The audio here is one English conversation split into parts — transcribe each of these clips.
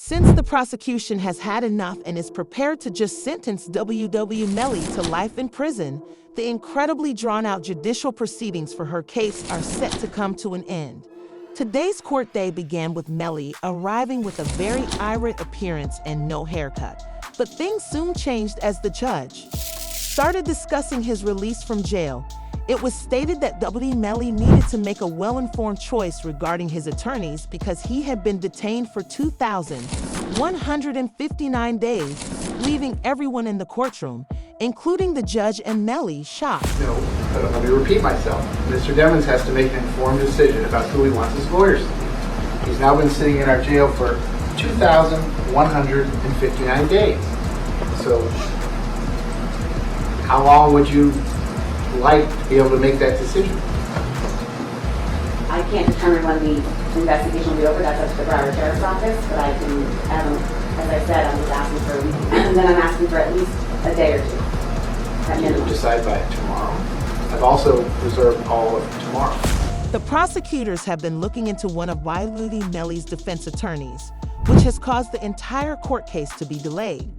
Since the prosecution has had enough and is prepared to just sentence YNW Melly to life in prison, the incredibly drawn-out judicial proceedings for her case are set to come to an end. Today's court day began with Melly arriving with a very irate appearance and no haircut. But things soon changed as the judge started discussing his release from jail. It was stated that YNW Melly needed to make a well-informed choice regarding his attorneys because he had been detained for 2,159 days, leaving everyone in the courtroom, including the judge and Melly, shocked. No, but let me repeat myself. Mr. Devins has to make an informed decision about who he wants his lawyers to be. He's now been sitting in our jail for 2,159 days. So, how long would you like to be able to make that decision? I can't determine when the investigation will be over. That's up to the Broward Sheriff's Office, but I can, as I said, I'm just asking for, and then I'm asking for at least a day or two. You decide by tomorrow. I've also reserved all of tomorrow. The prosecutors have been looking into one of YNW Melly's defense attorneys, which has caused the entire court case to be delayed.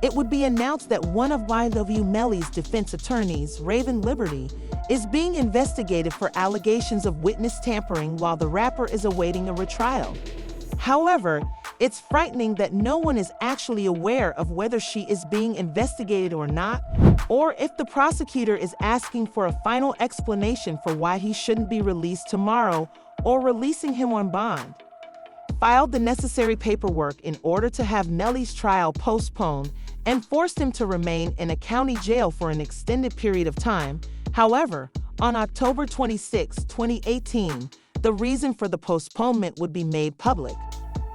It would be announced that one of YNW Melly's defense attorneys, Raven Liberty, is being investigated for allegations of witness tampering while the rapper is awaiting a retrial. However, it's frightening that no one is actually aware of whether she is being investigated or not, or if the prosecutor is asking for a final explanation for why he shouldn't be released tomorrow or releasing him on bond. Filed the necessary paperwork in order to have Melly's trial postponed and forced him to remain in a county jail for an extended period of time. However, on October 26, 2018, the reason for the postponement would be made public.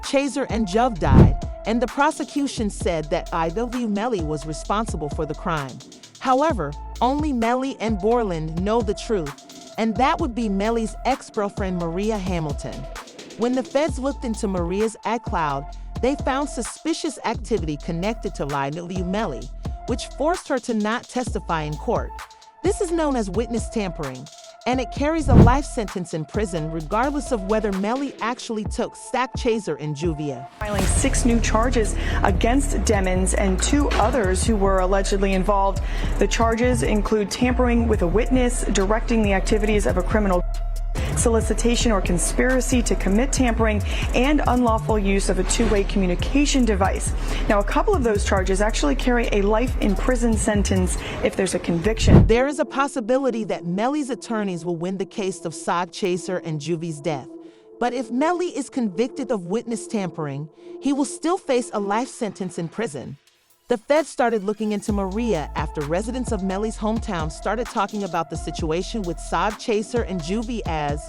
Chaser and Juv died, and the prosecution said that YNW Melly was responsible for the crime. However, only Melly and Borland know the truth, and that would be Melly's ex-girlfriend Maria Hamilton. When the feds looked into Maria's iCloud, they found suspicious activity connected to YNW Melly, which forced her to not testify in court. This is known as witness tampering, and it carries a life sentence in prison regardless of whether Melly actually took Stack Chaser and Juvia. Filing 6 new charges against Demons and 2 others who were allegedly involved. The charges include tampering with a witness, directing the activities of a criminal, solicitation or conspiracy to commit tampering, and unlawful use of a two-way communication device. Now, a couple of those charges actually carry a life in prison sentence if there's a conviction. There is a possibility that Melly's attorneys will win the case of Stack Chaser and Juvie's death. But if Melly is convicted of witness tampering, he will still face a life sentence in prison. The feds started looking into Maria after residents of Melly's hometown started talking about the situation with Stack Chaser and Juvie as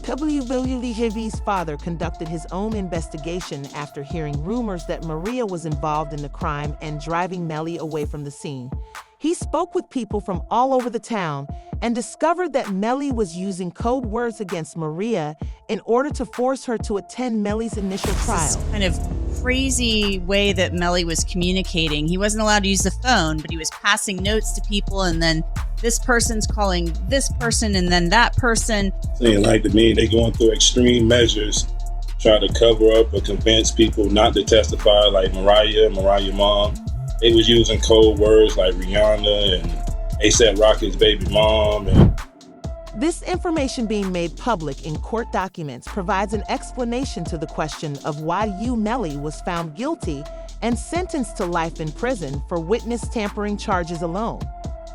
YNW's father conducted his own investigation after hearing rumors that Maria was involved in the crime and driving Melly away from the scene. He spoke with people from all over the town and discovered that Melly was using code words against Maria in order to force her to attend Melly's initial trial. This kind of crazy way that Melly was communicating. He wasn't allowed to use the phone, but he was passing notes to people, and then this person's calling this person and then that person. Saying like to me, they going through extreme measures, trying to cover up or convince people not to testify, like Mariah mom. They was using code words like Rihanna and A$AP Rocky's baby mom. This information being made public in court documents provides an explanation to the question of why Melly was found guilty and sentenced to life in prison for witness tampering charges alone.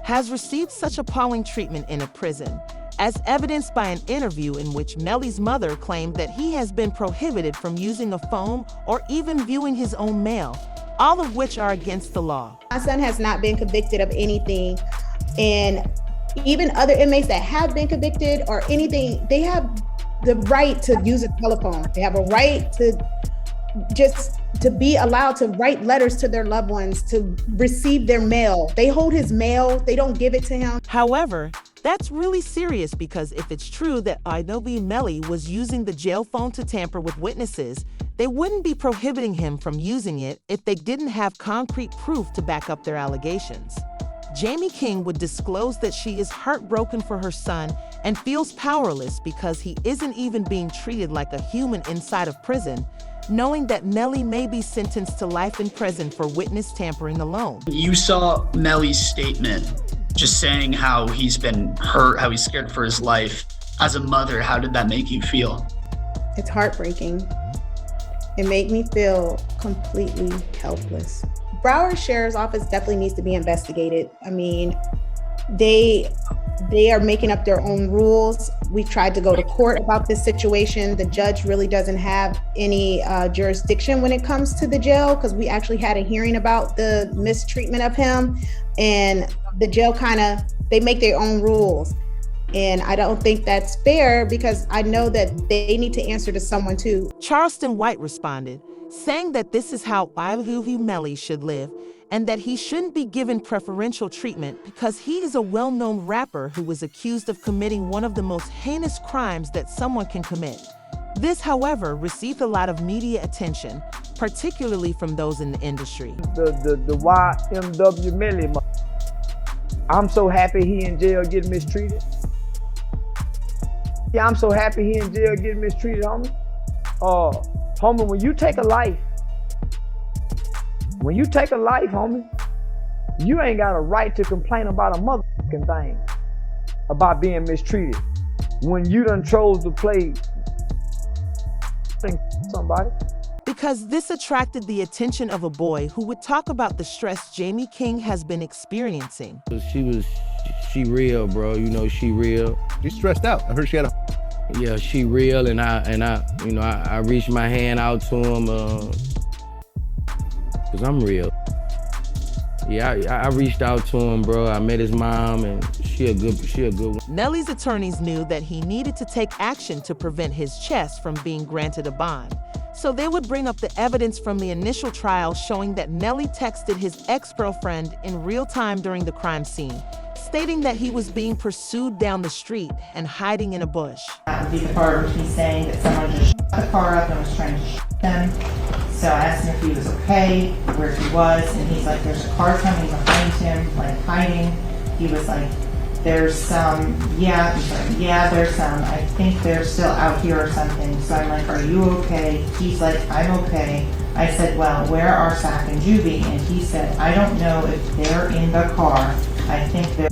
Has received such appalling treatment in a prison, as evidenced by an interview in which Melly's mother claimed that he has been prohibited from using a phone or even viewing his own mail, all of which are against the law. My son has not been convicted of anything, and even other inmates that have been convicted or anything, they have the right to use a telephone. They have a right to be allowed to write letters to their loved ones, to receive their mail. They hold his mail, they don't give it to him. However, that's really serious because if it's true that YNW Melly was using the jail phone to tamper with witnesses, they wouldn't be prohibiting him from using it if they didn't have concrete proof to back up their allegations. Jamie King would disclose that she is heartbroken for her son and feels powerless because he isn't even being treated like a human inside of prison. knowing that Melly may be sentenced to life in prison for witness tampering alone. You saw Melly's statement just saying how he's been hurt, how he's scared for his life. As a mother, how did that make you feel? It's heartbreaking. It made me feel completely helpless. Broward Sheriff's Office definitely needs to be investigated. I mean, they are making up their own rules. We tried to go to court about this situation. The judge really doesn't have any jurisdiction when it comes to the jail, because we actually had a hearing about the mistreatment of him, and the jail they make their own rules. And I don't think that's fair, because I know that they need to answer to someone too. Charleston White responded, saying that this is how YNW Melly should live, and that he shouldn't be given preferential treatment because he is a well-known rapper who was accused of committing one of the most heinous crimes that someone can commit. This, however, received a lot of media attention, particularly from those in the industry. The YNW Melly, I'm so happy he in jail getting mistreated. Yeah, I'm so happy he in jail getting mistreated, homie. Homie, when you take a life, homie, you ain't got a right to complain about a motherfucking thing about being mistreated when you done chose to play somebody. Because this attracted the attention of a boy who would talk about the stress Jamie King has been experiencing. She real, bro. You know, she real. She's stressed out. I heard she had a... Yeah, she real, and I reached my hand out to him, cause I'm real. Yeah, I reached out to him, bro. I met his mom, and she a good one. Melly's attorneys knew that he needed to take action to prevent his chest from being granted a bond. So they would bring up the evidence from the initial trial showing that Melly texted his ex-girlfriend in real time during the crime scene, stating that he was being pursued down the street and hiding in a bush. That would be the part where he's saying that someone just shut the car up and was trying to shoot them. So I asked him if he was okay, where he was, and he's like, there's a car coming behind him, like hiding. He was like, there's some, yeah, he's like, yeah, there's some, I think they're still out here or something. So I'm like, are you okay? He's like, I'm okay. I said, well, where are Sack and Juvie? And he said, I don't know if they're in the car. I think they're...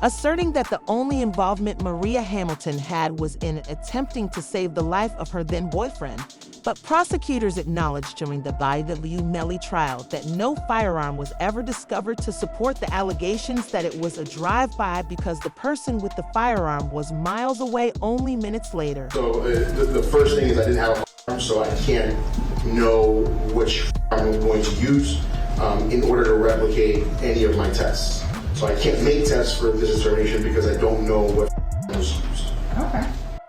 Asserting that the only involvement Maria Hamilton had was in attempting to save the life of her then-boyfriend. But prosecutors acknowledged during the YNW Melly trial that no firearm was ever discovered to support the allegations that it was a drive-by because the person with the firearm was miles away only minutes later. So the first thing is I didn't have a firearm, so I can't know which firearm I'm going to use in order to replicate any of my tests. So I can't make tests for this determination because I don't know what was used. Okay.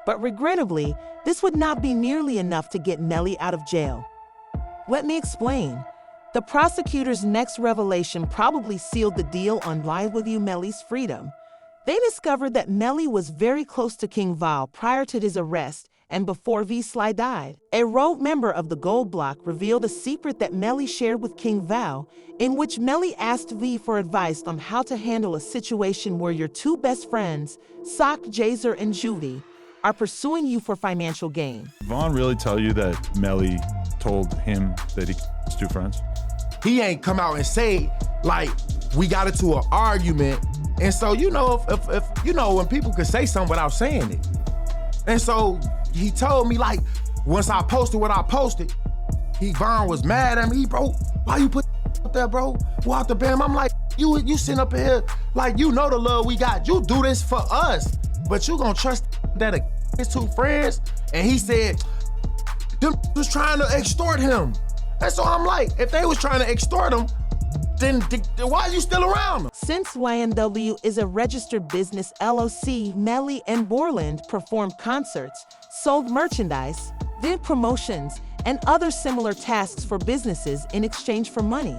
But regrettably, this would not be nearly enough to get Melly out of jail. Let me explain. The prosecutor's next revelation probably sealed the deal on YNW Melly's freedom. They discovered that Melly was very close to King Val prior to his arrest and before V. Sly died. A rogue member of the Gold Block revealed a secret that Melly shared with King Val, in which Melly asked V for advice on how to handle a situation where your two best friends, Sock, Jazer, and Juvie, are pursuing you for financial gain. Vaughn really tell you that Melly told him that he was two friends? He ain't come out and say, like, we got into an argument. And so, you know, if you know, when people could say something without saying it. And so he told me, like, once I posted what I posted, Vaughn was mad at me. Bro, why you put up there, bro? Walk the bam. I'm like, you sitting up here, like, you know the love we got. You do this for us, but you gonna trust that his two friends? And he said, them was trying to extort him. And so I'm like, if they was trying to extort him, then why are you still around them? Since YNW is a registered business LLC, Melly and Borland performed concerts, sold merchandise, did promotions, and other similar tasks for businesses in exchange for money.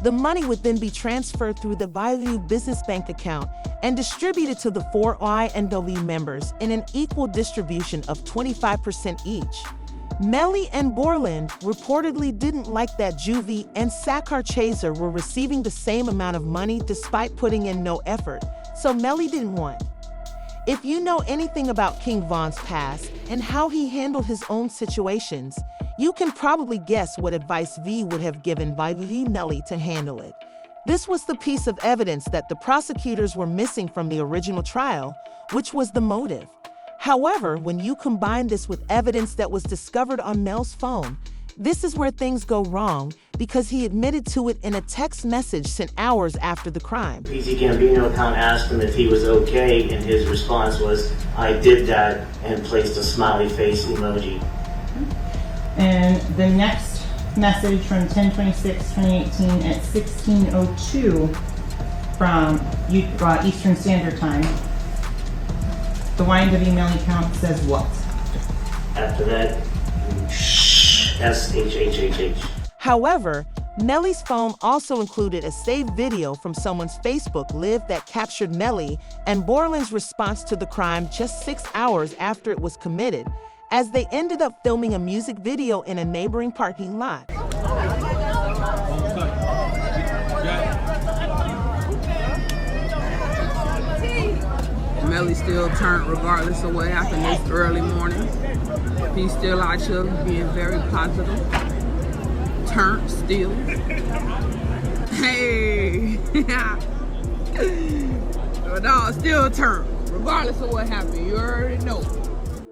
The money would then be transferred through the YNW Business Bank account and distributed to the 4 YNW members in an equal distribution of 25% each. Melly and Borland reportedly didn't like that Juvie and Sakar Chaser were receiving the same amount of money despite putting in no effort, so Melly didn't want. If you know anything about King Von's past and how he handled his own situations, You can probably guess what advice V would have given YNW Melly to handle it. This was the piece of evidence that the prosecutors were missing from the original trial, which was the motive. However, when you combine this with evidence that was discovered on Mel's phone, this is where things go wrong because he admitted to it in a text message sent hours after the crime. PC Gambino account asked him if he was okay, and his response was, "I did that," and placed a smiley face emoji. And the next message from 10/26/2018 at 16:02 from Eastern Standard Time. The YNW Melly account says what? After that, SHHHH. However, Melly's phone also included a saved video from someone's Facebook Live that captured Melly and Borland's response to the crime just 6 hours after it was committed, as they ended up filming a music video in a neighboring parking lot. Melly still turned regardless of what happened this early morning. He's still out here being very positive. Turned still. Hey! No, still turned, regardless of what happened. You already know.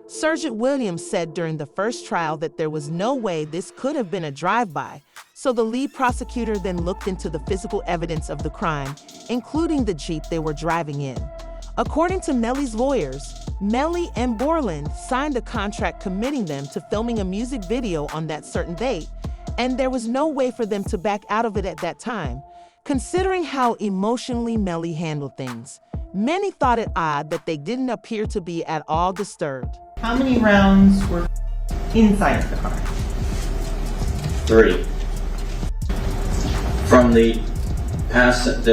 Sergeant Williams said during the first trial that there was no way this could have been a drive-by, so the lead prosecutor then looked into the physical evidence of the crime, including the Jeep they were driving in. According to Melly's lawyers, Melly and Borland signed a contract committing them to filming a music video on that certain date, and there was no way for them to back out of it at that time. Considering how emotionally Melly handled things, many thought it odd that they didn't appear to be at all disturbed. How many rounds were inside of the car? 3. From the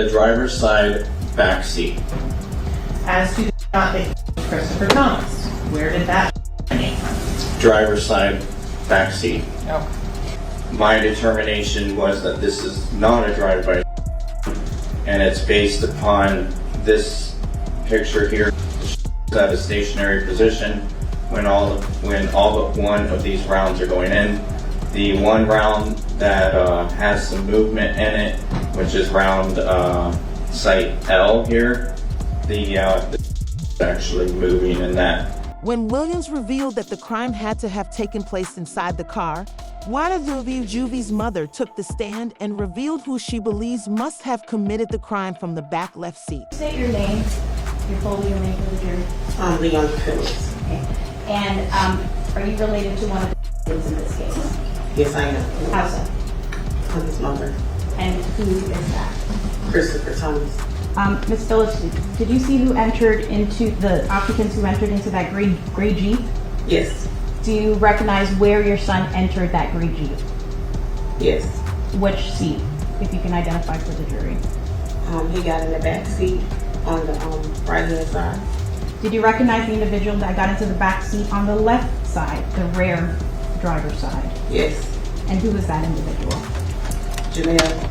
driver's side back seat. As to the shot that Christopher Thomas, where did that emanate from? Driver's side back seat. Okay. My determination was that this is not a drive-by, and it's based upon this picture here at a stationary position when all but one of these rounds are going in. The one round that has some movement in it, which is round site L here, the actually moving in that. When Williams revealed that the crime had to have taken place inside the car, YNW Juvie's mother took the stand and revealed who she believes must have committed the crime from the back left seat. State your name, your full legal name for the jury. Leon Phillips. Okay. And are you related to one of the victims in this case? Yes, I am. How so? I'm his mother. And who is that? Christopher Thomas. Ms. Phillips, did you see who entered into the occupants who entered into that gray Jeep? Yes. Do you recognize where your son entered that gray Jeep? Yes. Which seat, if you can identify for the jury? He got in the back seat on the right hand side. Did you recognize the individual that got into the back seat on the left side, the rear driver's side? Yes. And who was that individual? Janelle